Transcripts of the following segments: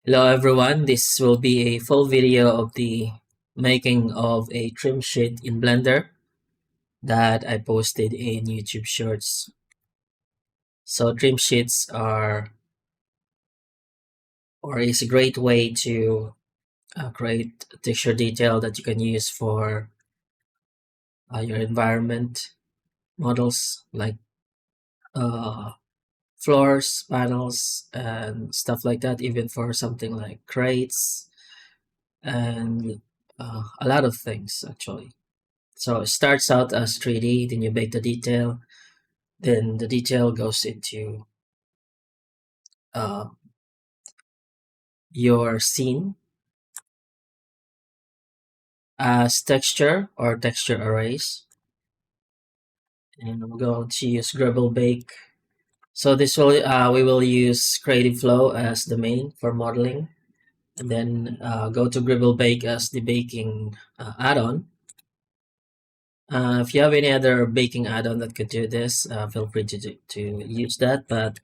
Hello everyone, this will be a full video of the making of a trim sheet in Blender that I posted in YouTube Shorts. So trim sheets is a great way to create texture detail that you can use for your environment models like uh, floors, panels, and stuff like that, even for something like crates and a lot of things actually. So it starts out as 3D, then you bake the detail, then the detail goes into uh, your scene as texture or texture arrays. And I'm going to use Greeble Bake. So this will we will use Creative Flow as the main for modeling, and then go to Greeble Bake as the baking add-on. If you have any other baking add-on that could do this, feel free to use that. But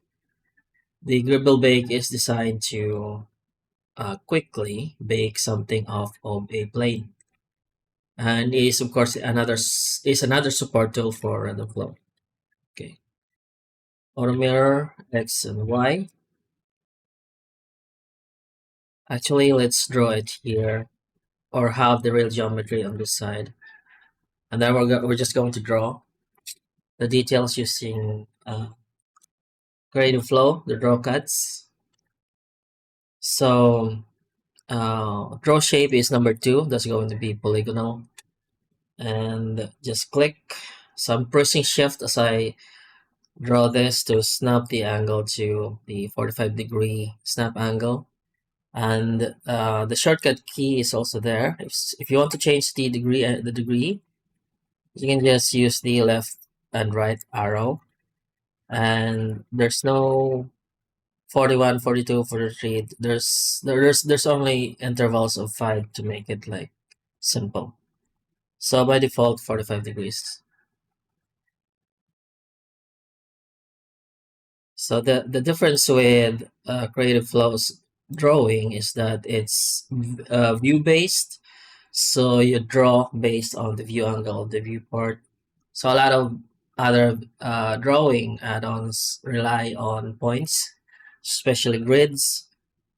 the Greeble Bake is designed to quickly bake something off of a plane, and is of course another support tool for random flow. Okay, auto mirror X and Y. Actually, let's draw it here, or have the real geometry on this side, and then we're just going to draw the details using creative flow, the draw cuts. So draw shape is number 2. That's going to be polygonal, and just click. So I'm pressing shift as I draw this to snap the angle to the 45-degree snap angle. And the shortcut key is also there. If you want to change the degree, you can just use the left and right arrow. And there's no 41, 42, 43. There's only intervals of 5 to make it like simple. So by default, 45 degrees. So the difference with Creative Flow's drawing is that it's view based. So you draw based on the view angle of the viewport. So a lot of other drawing add-ons rely on points, especially grids.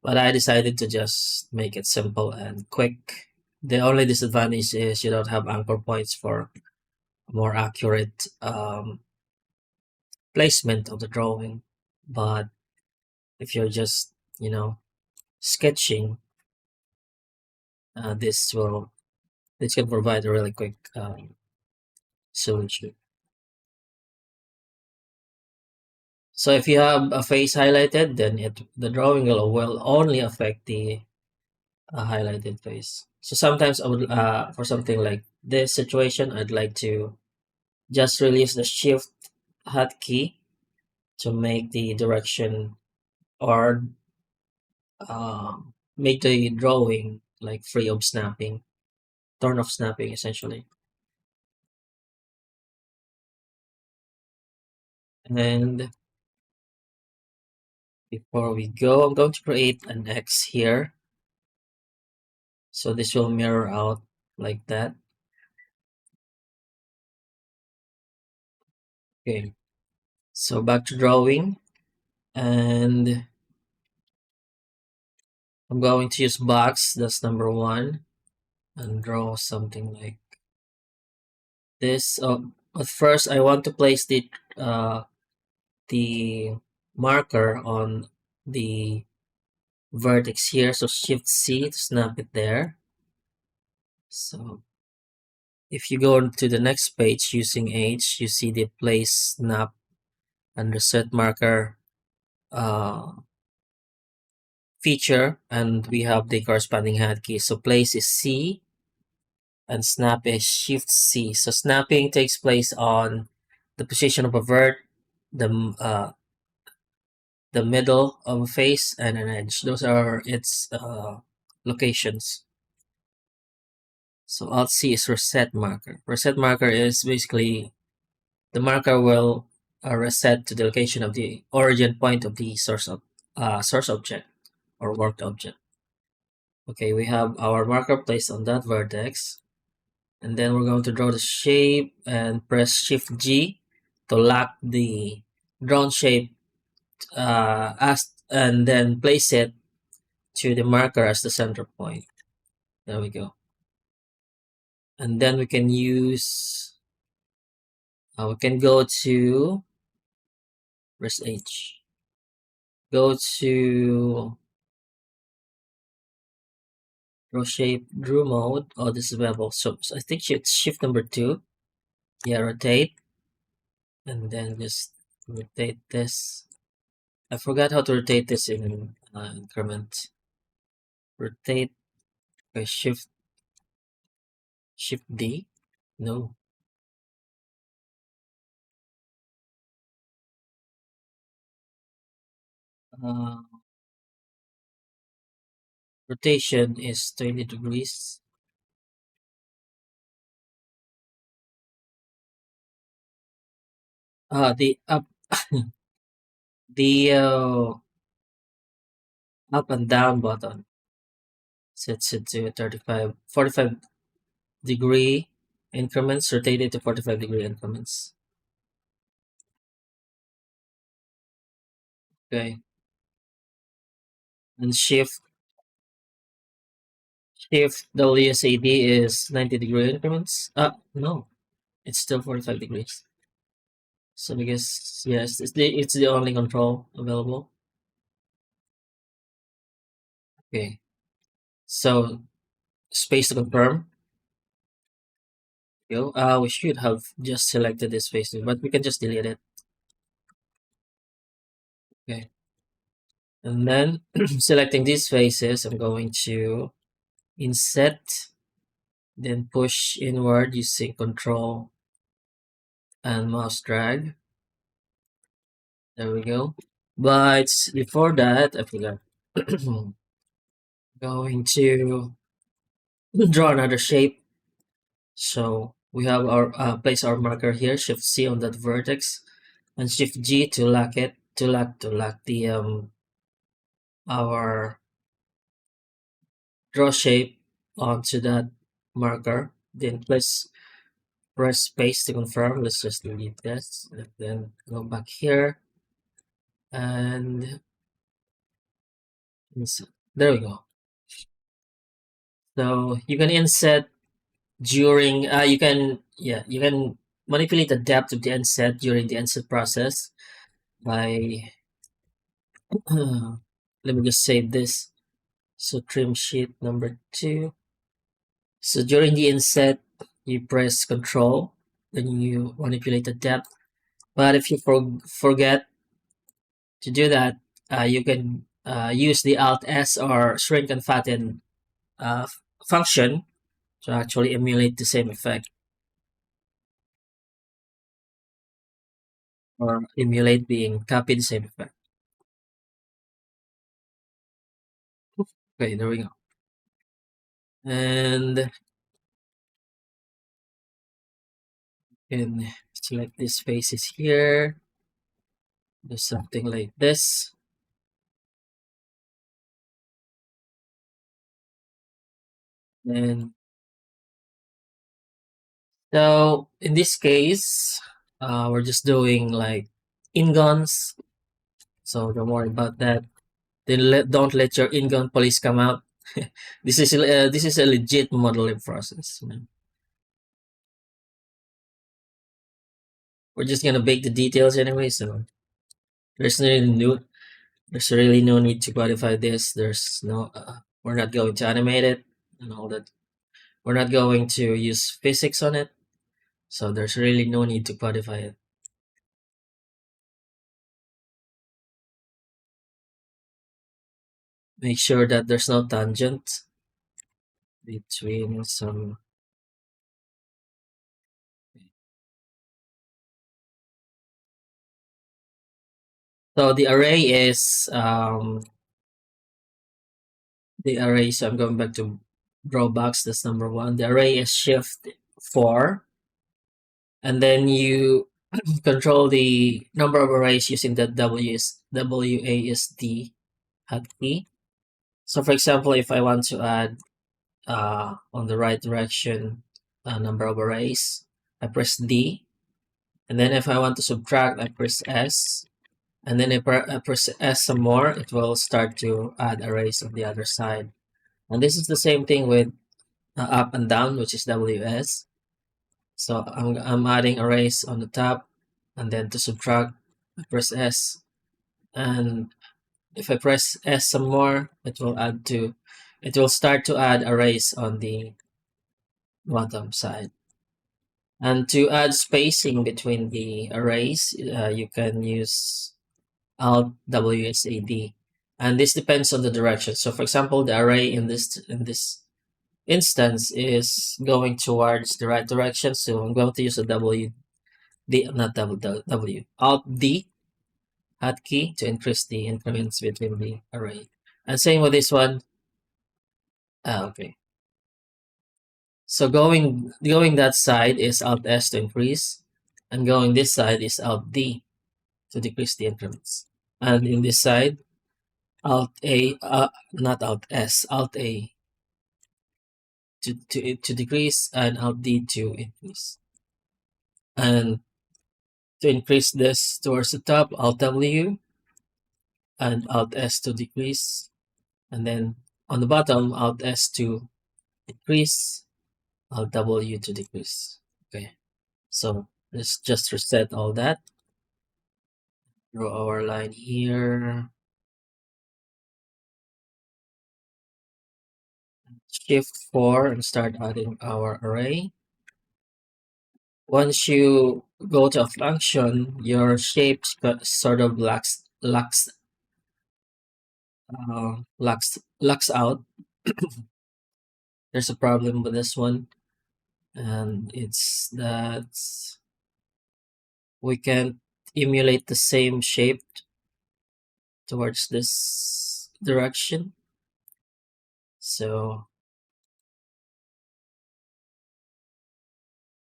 But I decided to just make it simple and quick. The only disadvantage is you don't have anchor points for more accurate placement of the drawing. But if you're just, sketching, uh, this will this can provide a really quick solution. So if you have a face highlighted, then the drawing will only affect the highlighted face. So sometimes I would, for something like this situation, I'd like to just release the shift hotkey to make the direction, or make the drawing like free of snapping, turn off snapping essentially. And before we go, I'm going to create an X here. So this will mirror out like that. Okay. So back to drawing, and I'm going to use box, that's number 1, and draw something like this. But first I want to place the marker on the vertex here. So Shift C to snap it there. So if you go to the next page using H, you see the place, snap, and reset marker feature, and we have the corresponding hotkey. So place is C and snap is Shift C. So snapping takes place on the position of a vert, the middle of a face, and an edge. Those are its locations. So Alt C is reset marker. Reset marker is basically the marker will reset to the location of the origin point of the source object. or worked object. Okay, we have our marker placed on that vertex. And then we're going to draw the shape and press Shift G to lock the drawn shape and then place it to the marker as the center point. There we go. And then we can we can go to, press H. Go to draw shape, drew mode. Oh, this is bevel. So I think it's shift number 2. Yeah, rotate. And then just rotate this. I forgot how to rotate this in increment. Rotate by shift D. No. Uh, rotation is 20 degrees. The up the up and down button sets it to 45 degree increments, rotated to 45-degree increments. Okay. And shift WSAD is 90-degree increments. No, it's still 45 degrees. So I guess yes, it's the only control available. Okay. So space to confirm. Go. We should have just selected this space, but we can just delete it. Okay. And then selecting these faces, I'm going to inset, then push inward using control and mouse drag. There we go. But before that, I forgot. Going to draw another shape. So we have our place our marker here. Shift C on that vertex, and Shift G to lock it. To lock the our draw shape onto that marker. Then press space to confirm. Let's just delete this. And then go back here and insert. There we go. So you can inset during you can manipulate the depth of the inset during the inset process by let me just save this. So trim sheet number 2. So during the inset, you press control, then you manipulate the depth. But if you forget to do that, you can use the Alt S or shrink and fatten function to actually emulate the same effect or emulate being copied the same effect. Okay, there we go. And can select these faces here. Do something like this. And so in this case, we're just doing like in-guns. So don't worry about that. Then don't let your in-gun police come out. This is a legit modeling process. We're just gonna bake the details anyway, so there's really no need to modify this. There's no we're not going to animate it and all that. We're not going to use physics on it, so there's really no need to modify it. Make sure that there's no tangent between some. So the array is so I'm going back to draw box. That's number 1. The array is shift 4, and then you control the number of arrays using the WASD hotkey. So for example, if I want to add on the right direction number of arrays, I press D. And then if I want to subtract, I press S. And then if I press S some more, it will start to add arrays on the other side. And this is the same thing with up and down, which is WS. So I'm adding arrays on the top, and then to subtract, I press S. And if I press S some more, it will start to add arrays on the bottom side. And to add spacing between the arrays, you can use Alt WSAD. And this depends on the direction. So for example, the array in this instance is going towards the right direction. So I'm going to use a not W, Alt D hotkey to increase the increments between the array. And same with this one. Okay. So going that side is Alt S to increase, and going this side is Alt D to decrease the increments. And in this side, Alt A, not Alt S, Alt A to decrease, and Alt D to increase. And to increase this towards the top, Alt W, and Alt S to decrease. And then on the bottom, Alt S to increase, Alt W to decrease. Okay, so let's just reset all that. Draw our line here. Shift 4 and start adding our array. Once you go to a function, your shape sort of locks out. There's a problem with this one, and it's that we can't emulate the same shape towards this direction. So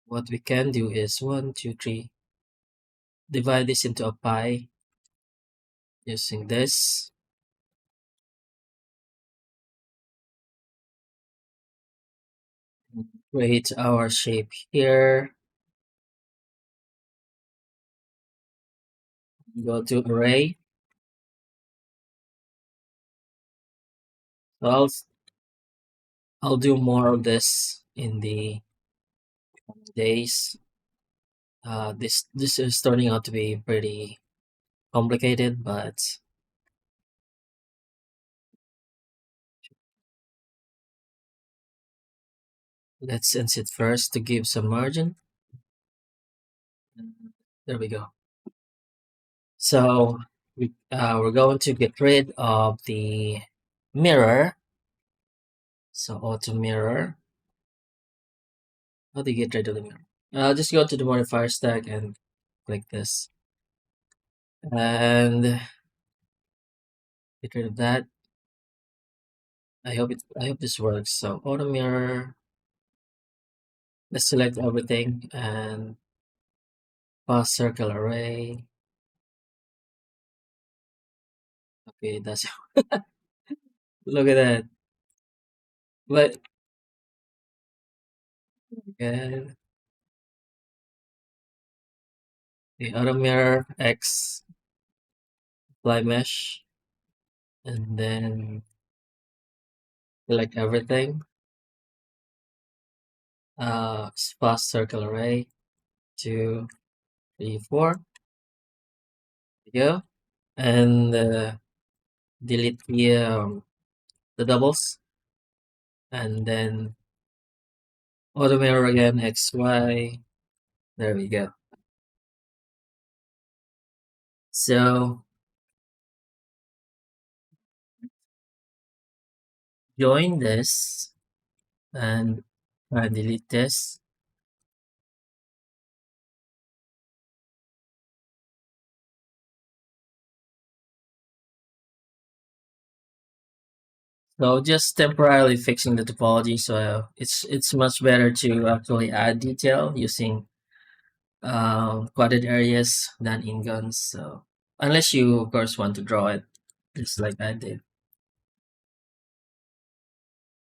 what we can do is 1, 2, 3. Divide this into a pie using this. Create our shape here. Go to array. So I'll do more of this in the days. This is turning out to be pretty complicated, but let's sense it first to give some margin. There we go. So we're going to get rid of the mirror. So auto mirror. How do you get rid of the mirror? Just go to the modifier stack and click this. And get rid of that. I hope this works. So auto mirror. Let's select everything and pass circle array. Okay, that's look at that. But again, the auto mirror X apply mesh, and then select everything. Pass circle array 2, 3, 4. There you go. And delete the doubles, and then auto mirror again X Y. There we go. So join this and delete this. So just temporarily fixing the topology. So it's much better to actually add detail using quaded areas than in guns. So unless you of course want to draw it just like I did.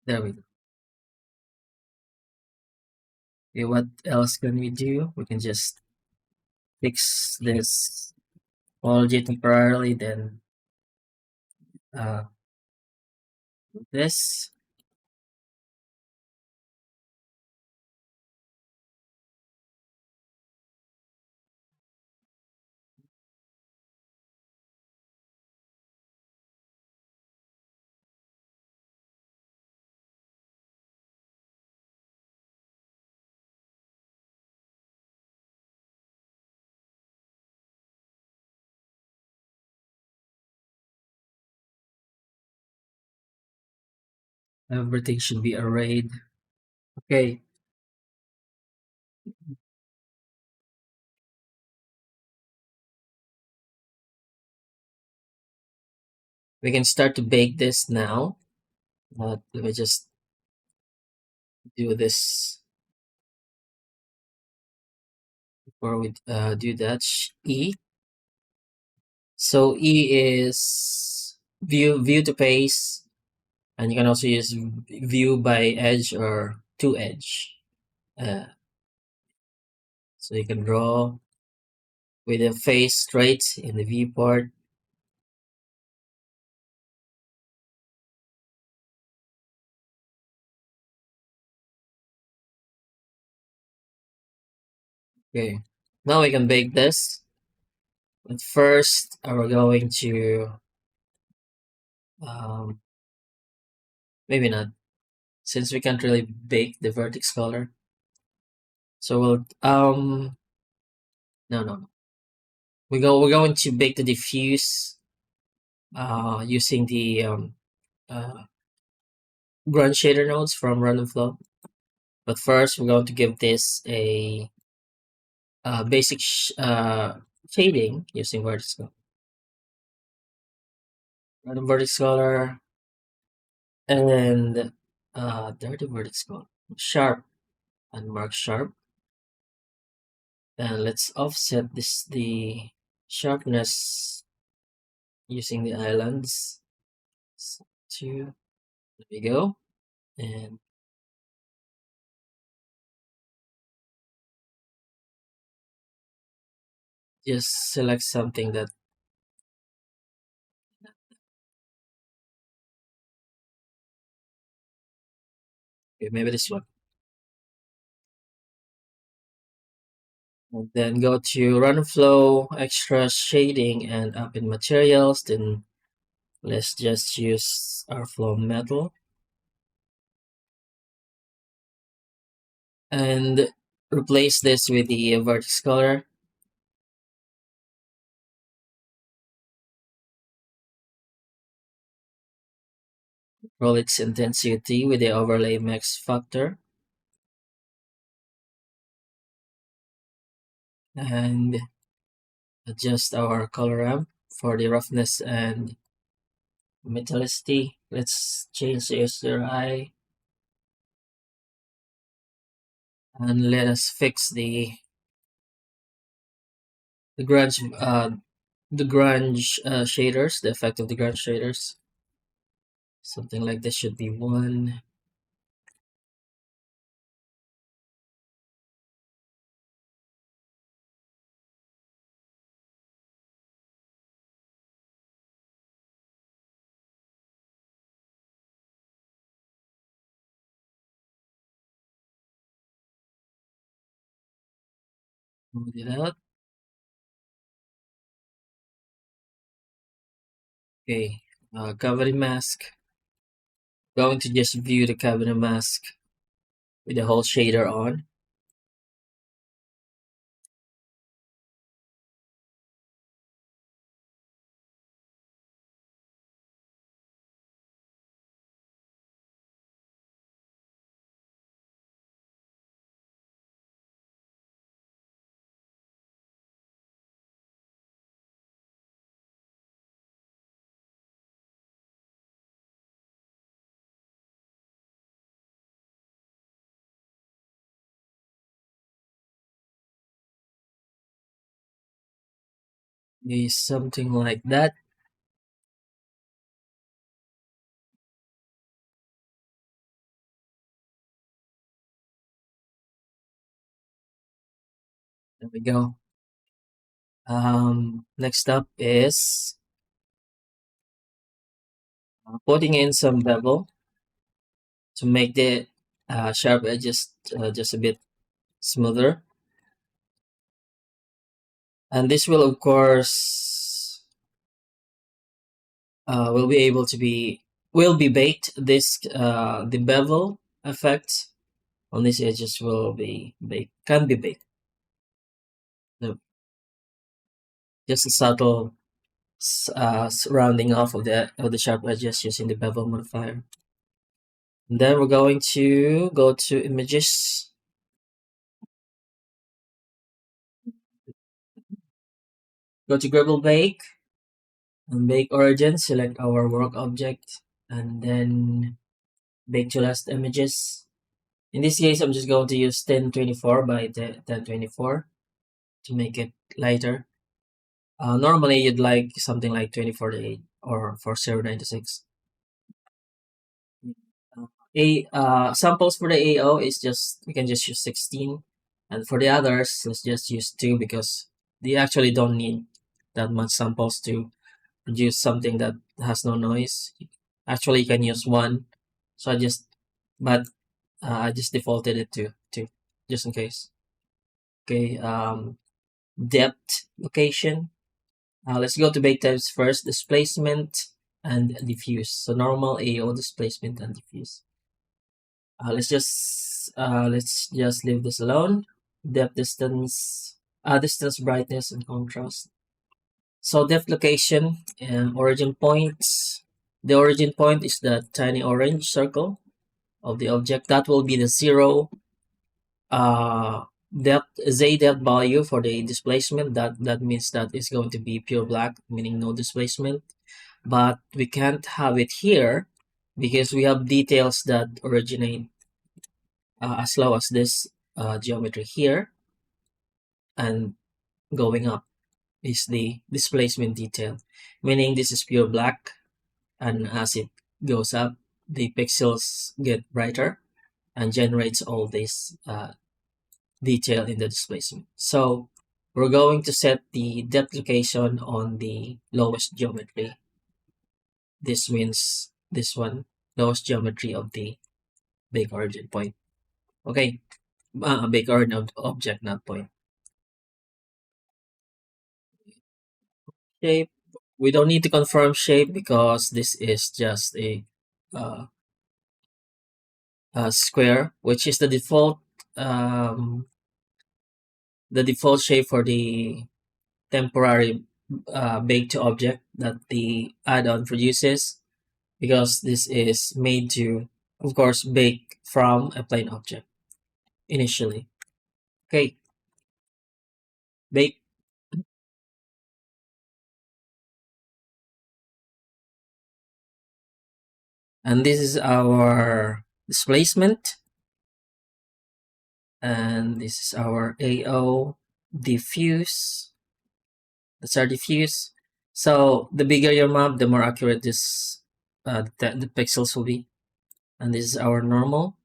There we go. Okay, what else can we do? We can just fix this apology temporarily, then uh, this. Everything should be arrayed. Okay, we can start to bake this now. Let me just do this before we do that. E. So E is view to face, and you can also use view by edge or to edge. Uh, so you can draw with the face straight in the viewport. Okay, now we can bake this. But first, we're going to um, maybe not, since we can't really bake the vertex color. So we'll no. We're going to bake the diffuse using the uh grunge shader nodes from Random Flow. But first, we're going to give this a basic shading using vertex color. Random vertex color and dirty vertex color. Sharp and mark sharp. And let's offset the sharpness using the islands. So, two. There we go. And just select something that, okay, maybe this one. And then go to run flow, extra shading, and up in materials. Then let's just use our flow metal and replace this with the vertex color. Roll its intensity with the overlay max factor. And adjust our color ramp for the roughness and metallicity. Let's change the SRI and let us fix the grunge shaders, the effect of the grunge shaders. Something like this should be one. Move it out. Okay, cavity mask. Going to just view the cavity mask with the whole shader on. Maybe something like that. There we go. Next up is putting in some bevel to make the sharp edges just a bit smoother. And this will, of course, will be able to be will be baked. This the bevel effect on these edges will be baked, can be baked. No, just a subtle rounding off of the sharp edges using the bevel modifier. And then we're going to go to images, go to Greeble Bake, and bake origin. Select our work object, and then bake to last images. In this case, I'm just going to use 1024 by 1024 to make it lighter. Normally, you'd like something like 2048 or 4096. Samples for the AO is just, we can just use 16, and for the others, let's just use 2 because they actually don't need that much samples to produce something that has no noise. Actually, you can use 1, so but I just defaulted it to 2 just in case. Okay, depth location. Let's go to bake types first, displacement and diffuse. So normal, AO, displacement, and diffuse. Let's just leave this alone. Depth, distance, distance, brightness, and contrast. So depth location and origin points. The origin point is the tiny orange circle of the object. That will be the 0 depth z depth value for the displacement. That means that it's going to be pure black, meaning no displacement. But we can't have it here because we have details that originate as low as this geometry here, and going up is the displacement detail, meaning this is pure black, and as it goes up, the pixels get brighter and generates all this detail in the displacement. So we're going to set the depth location on the lowest geometry. This means this one, lowest geometry of the bake origin point. Okay, bake origin object, not point. Shape. We don't need to confirm shape because this is just uh, a square, which is um, the default shape for the temporary baked object that the add-on produces, because this is made to, of course, bake from a plain object initially. Okay, bake. And this is our displacement. And this is our AO diffuse. That's our diffuse. So the bigger your map, the more accurate this the pixels will be. And this is our normal.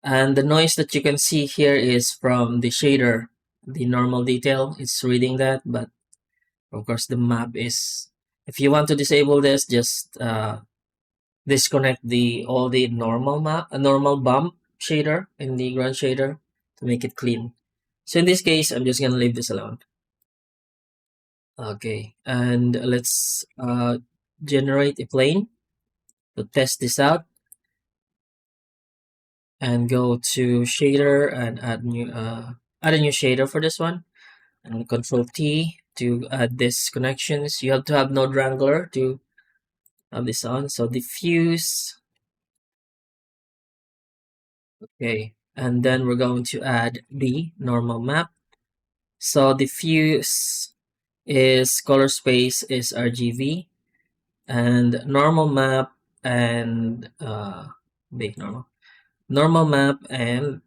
And the noise that you can see here is from the shader. The normal detail, it's reading that, but of course the map is, if you want to disable this, just disconnect all the normal map, a normal bump shader in the ground shader to make it clean. So in this case, I'm just gonna leave this alone. Okay, and let's generate a plane to test this out, and go to shader and add a new shader for this one, and Control T to add this connections. You have to have Node Wrangler to have this on. So diffuse. Okay, and then we're going to add the normal map. So diffuse is color space is RGB, and normal map and big normal map and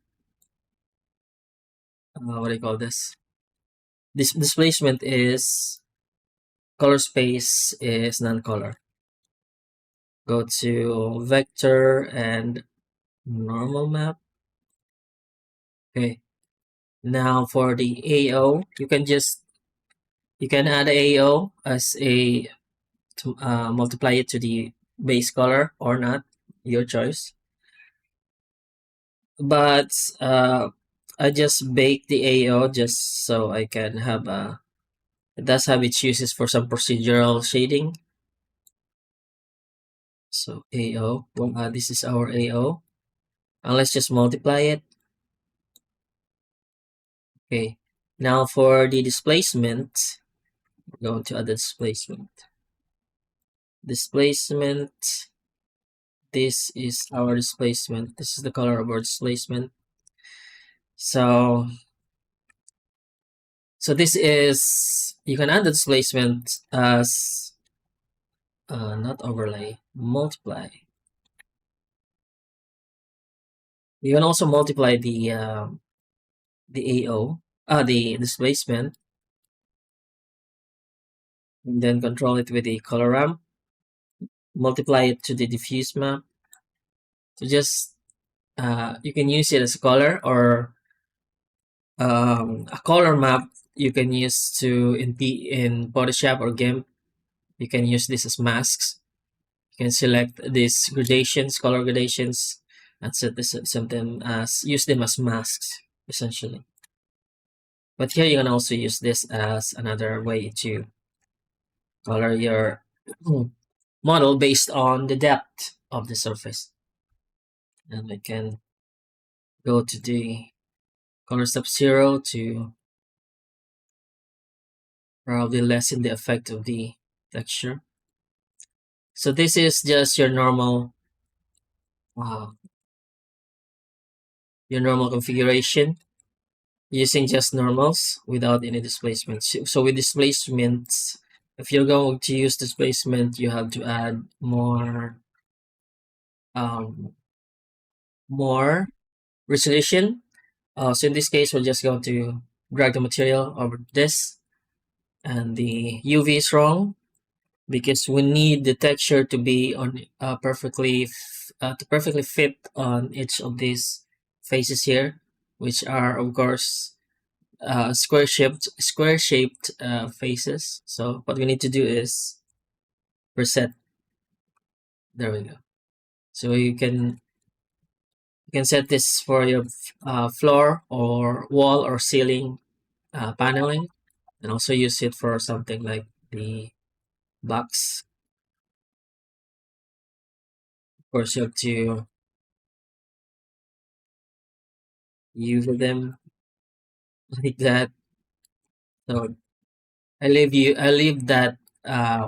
what do you call this? This displacement is color space is non-color. Go to vector and normal map. Okay, Now for the AO, you can add AO as a to multiply it to the base color or not, your choice. But I just bake the AO just so I can have a. It does have its uses for some procedural shading. So AO, well, this is our AO. And let's just multiply it. Okay. Now for the displacement, we're going to add the displacement. Displacement. This is our displacement. This is the color of our displacement. So this is, you can add the displacement as not overlay, multiply. You can also multiply the AO, the displacement, and then control it with the color ramp. Multiply it to the diffuse map. So just you can use it as a color, or a color map you can use to in Photoshop or GIMP. You can use this as masks. You can select these gradations, color gradations, and set them as, use them as masks essentially. But here you can also use this as another way to color your model based on the depth of the surface. And we can go to the color step 0 to probably lessen the effect of the texture. So this is just uh, your normal configuration using just normals without any displacement. So with displacements, if you're going to use displacement, you have to add um, more resolution. So in this case, we're just going to drag the material over this, and the UV is wrong because we need the texture to be on to perfectly fit on each of these faces here, which are of course square shaped faces. So what we need to do is reset. There we go. So you can set this for your floor or wall or ceiling paneling, and also use it for something like the box. Of course, you have to use them like that. So I leave that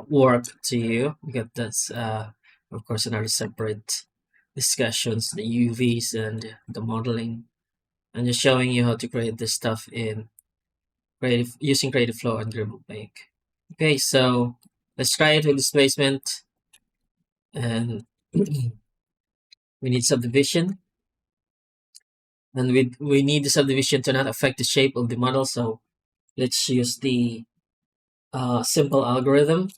work to you, because that's of course another separate discussions, the UVs and the modeling. I'm just showing you how to create this stuff in creative using Creative Flow and Greeble Bake. Okay, so let's try it with displacement, and we need subdivision, and we need the subdivision to not affect the shape of the model. So let's use the simple algorithm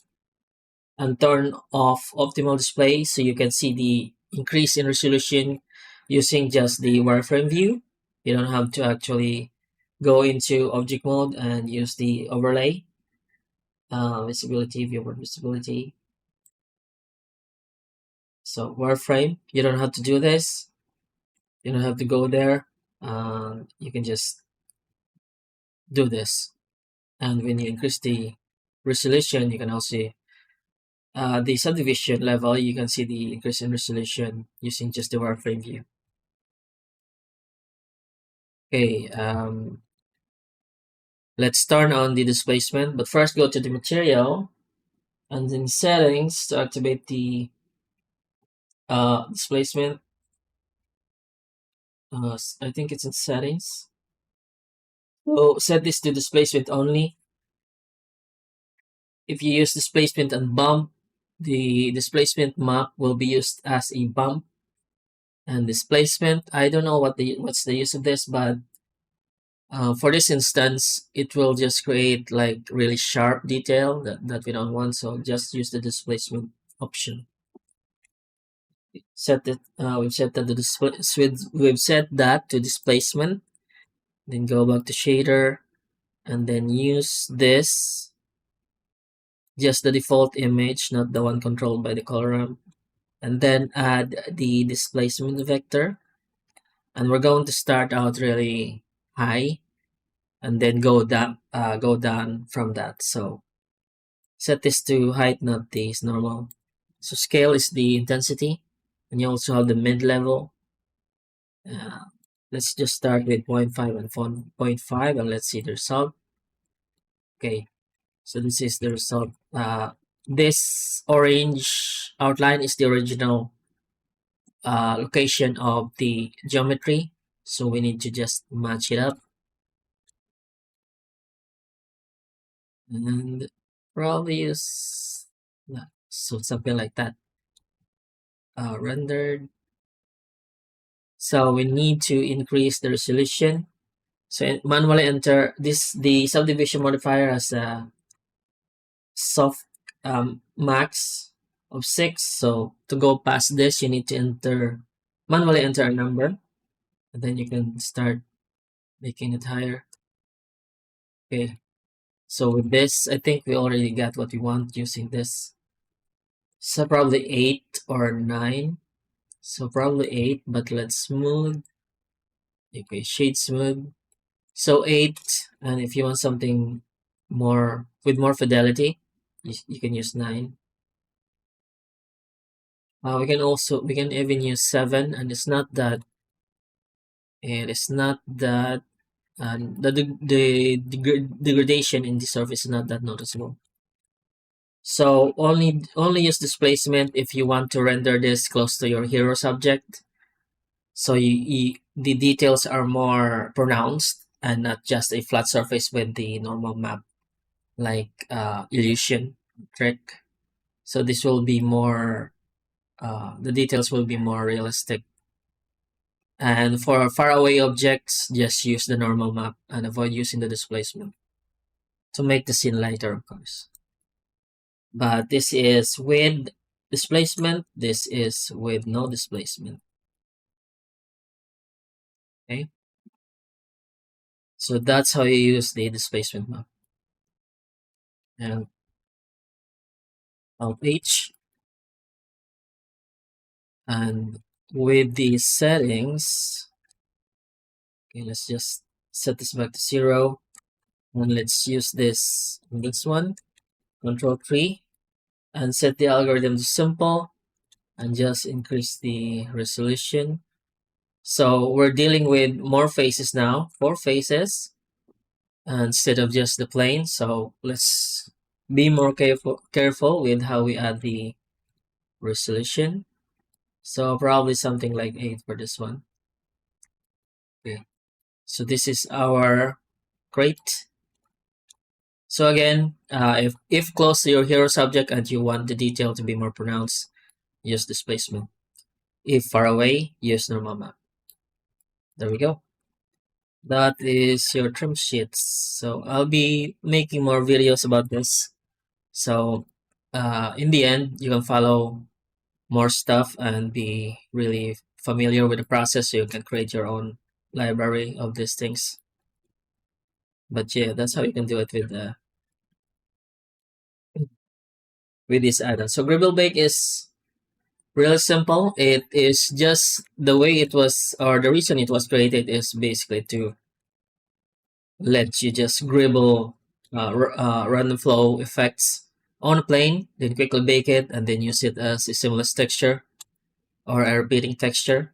and turn off optimal display so you can see the increase in resolution using just the wireframe view. You don't have to actually go into object mode and use the overlay. Visibility, viewer visibility. So wireframe, you don't have to do this. You don't have to go there. You can just do this. And when you increase the resolution, you can also the subdivision level, you can see the increase in resolution using just the wireframe view. Okay, let's turn on the displacement, but first go to the material and then settings to activate the displacement. I think it's in settings. So set this to displacement only. If you use displacement and bump, the displacement map will be used as a bump. And displacement, I don't know what's the use of this, but for this instance, it will just create like really sharp detail that we don't want. So just use the displacement option. Set that we've set that we've set that to displacement, then go back to shader, and then use this, just the default image, not the one controlled by the color ramp, and then add the displacement vector, and we're going to start out really high and then go down from that. So set this to height, not this normal. So scale is the intensity, and you also have the mid level. Let's just start with 0.5 and 0.5, and let's see the result. Okay, so this is the result. This orange outline is the original location of the geometry, so we need to just match it up, and probably use so something like that, rendered. So we need to increase the resolution. So manually enter this. The subdivision modifier has a soft max of 6. So to go past this, you need to manually enter a number, and then you can start making it higher. Okay. So with this, I think we already got what we want using this. So probably 8 or 9. So probably 8, but let's smooth. Okay, shade smooth. So 8, and if you want something more with more fidelity, you can use 9. We can even use 7, and it's not that the degradation in the surface is not that noticeable. So only use displacement if you want to render this close to your hero subject. So the details are more pronounced and not just a flat surface with the normal map, like illusion trick. So this will be more, the details will be more realistic. And for faraway objects, just use the normal map and avoid using the displacement to make the scene lighter, of course. But this is with displacement, this is with no displacement. Okay, so that's how you use the displacement map. And Alt H, and with the settings, okay, let's just set this back to 0, and let's use this one, Control 3, and set the algorithm to simple, and just increase the resolution. So we're dealing with more faces now, 4 faces, instead of just the plane. So let's be more careful with how we add the resolution. So probably something like 8 for this one. Okay, so this is our crate. So again, if close to your hero subject and you want the detail to be more pronounced, use displacement. If far away, use normal map. There we go. That is your trim sheets. So I'll be making more videos about this. So in the end, you can follow more stuff and be really familiar with the process, so you can create your own library of these things. But yeah, that's how you can do it with this add-on. So Greeble Bake is really simple. It is just the way it was, or the reason it was created is basically to let you just Greeble random flow effects on a plane, then quickly bake it, and then use it as a seamless texture or a repeating texture.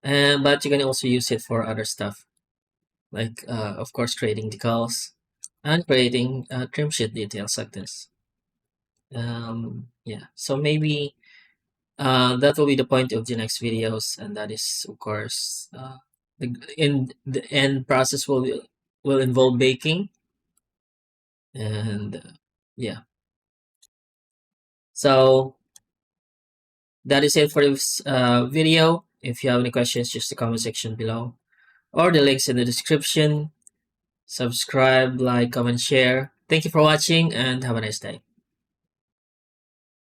But you can also use it for other stuff, like of course creating decals and creating trim sheet details like this. Yeah, so maybe that will be the point of the next videos, and that is of course the end process will involve baking, and yeah. So that is it for this video. If you have any questions, just the comment section below or the links in the description. Subscribe, like, comment, share. Thank you for watching, and have a nice day.